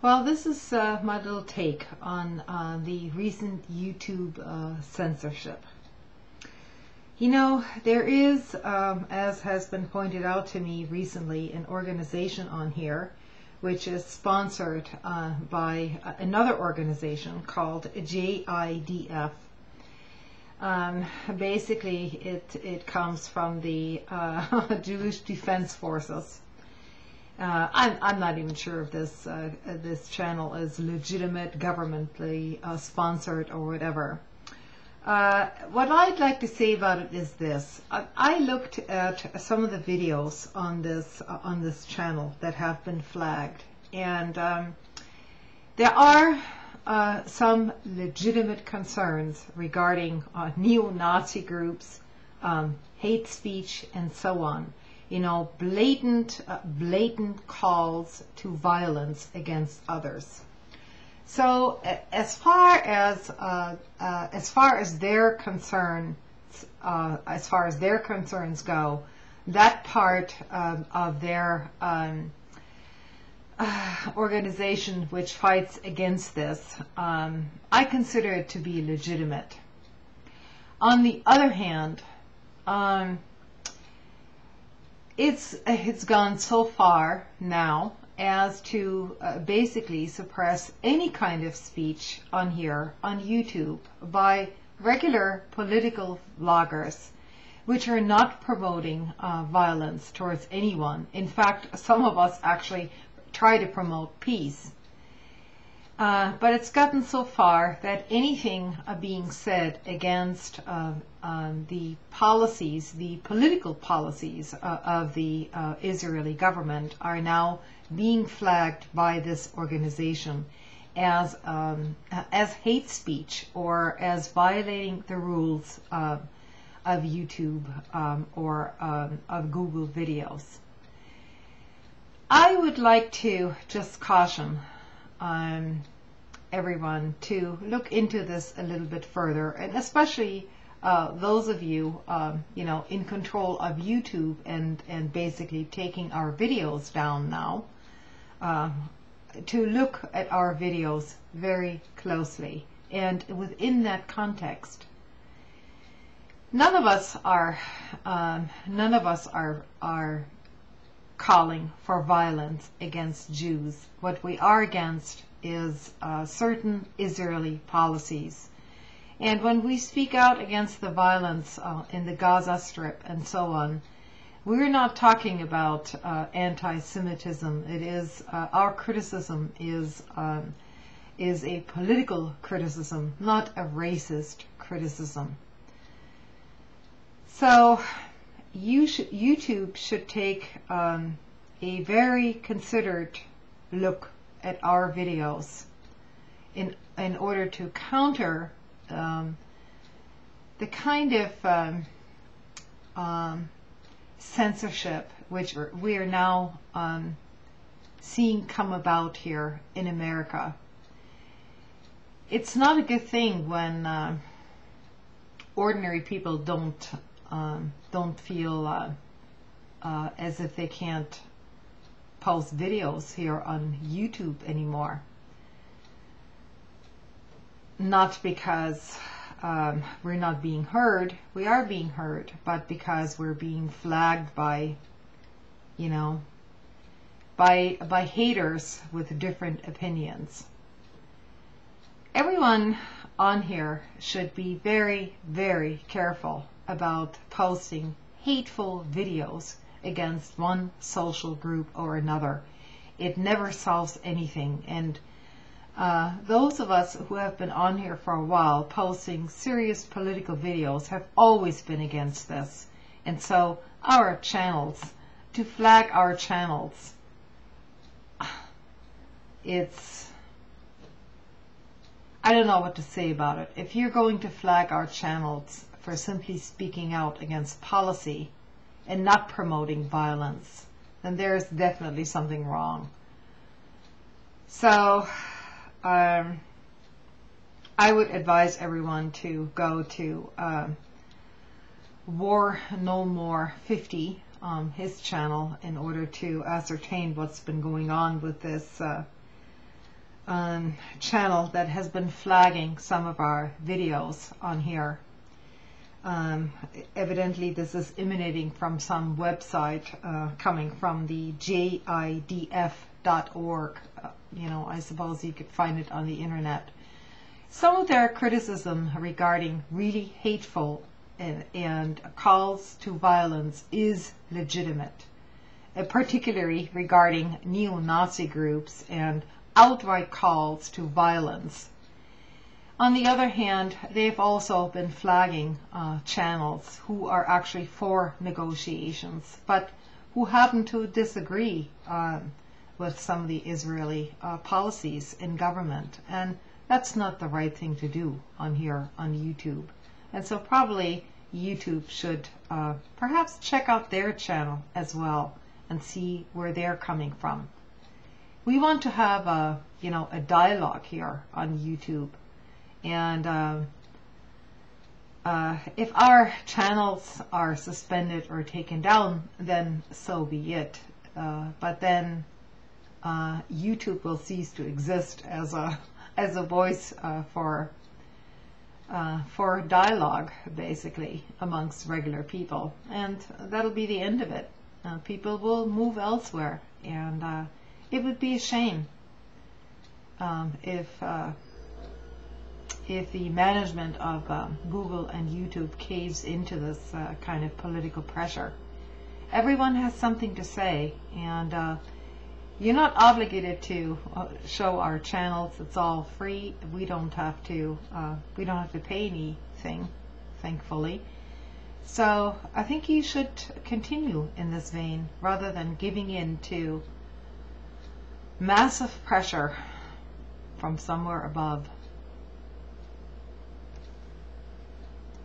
Well, this is my little take on the recent YouTube censorship. You know, there is, as has been pointed out to me recently, an organization on here which is sponsored by another organization called JIDF. Basically, it comes from the Jewish Defense Forces. I'm not even sure if this channel is legitimate, governmentally sponsored or whatever. What I'd like to say about it is this. I looked at some of the videos on this channel that have been flagged, and there are some legitimate concerns regarding neo-Nazi groups, hate speech, and so on. You know, blatant calls to violence against others. So, as far as their concerns go, that part of their organization which fights against this, I consider it to be legitimate. On the other hand, it's gone so far now as to basically suppress any kind of speech on here on YouTube by regular political vloggers, which are not promoting violence towards anyone. In fact, some of us actually try to promote peace. But it's gotten so far that anything being said against the policies, the political policies of the Israeli government are now being flagged by this organization as hate speech or as violating the rules of YouTube or of Google videos. I would like to just caution everyone to look into this a little bit further, and especially those of you, you know, in control of YouTube and basically taking our videos down now, to look at our videos very closely. And within that context, none of us are calling for violence against Jews. What we are against is certain Israeli policies. And when we speak out against the violence in the Gaza Strip and so on, we're not talking about anti-Semitism. It is our criticism is a political criticism, not a racist criticism. So YouTube should take a very considered look at our videos in order to counter the kind of censorship which we are now seeing come about here in America. It's not a good thing when ordinary people don't feel as if they can't post videos here on YouTube anymore. Not because we're not being heard, we are being heard, but because we're being flagged by, you know, by haters with different opinions. Everyone on here should be very, very careful about posting hateful videos against one social group or another. It never solves anything. And those of us who have been on here for a while posting serious political videos have always been against this. And so our channels, to flag our channels, I don't know what to say about it. If you're going to flag our channels for simply speaking out against policy and not promoting violence, then there's definitely something wrong. So I would advise everyone to go to War No More 50, his channel, in order to ascertain what's been going on with this channel that has been flagging some of our videos on here. Evidently this is emanating from some website coming from the JIDF.org. I suppose you could find it on the internet. Some of their criticism regarding really hateful and calls to violence is legitimate, particularly regarding neo-Nazi groups and outright calls to violence. On the other hand, they've also been flagging channels who are actually for negotiations, but who happen to disagree with some of the Israeli policies in government. And that's not the right thing to do on here on YouTube. And so probably YouTube should perhaps check out their channel as well and see where they're coming from. We want to have a dialogue here on YouTube. And if our channels are suspended or taken down, then so be it. But then YouTube will cease to exist as a voice for dialogue, basically, amongst regular people, and that'll be the end of it. People will move elsewhere, and it would be a shame if the management of Google and YouTube caves into this kind of political pressure. Everyone has something to say, and you're not obligated to show our channels. It's all free. We don't have to pay anything, thankfully. So I think you should continue in this vein rather than giving in to massive pressure from somewhere above.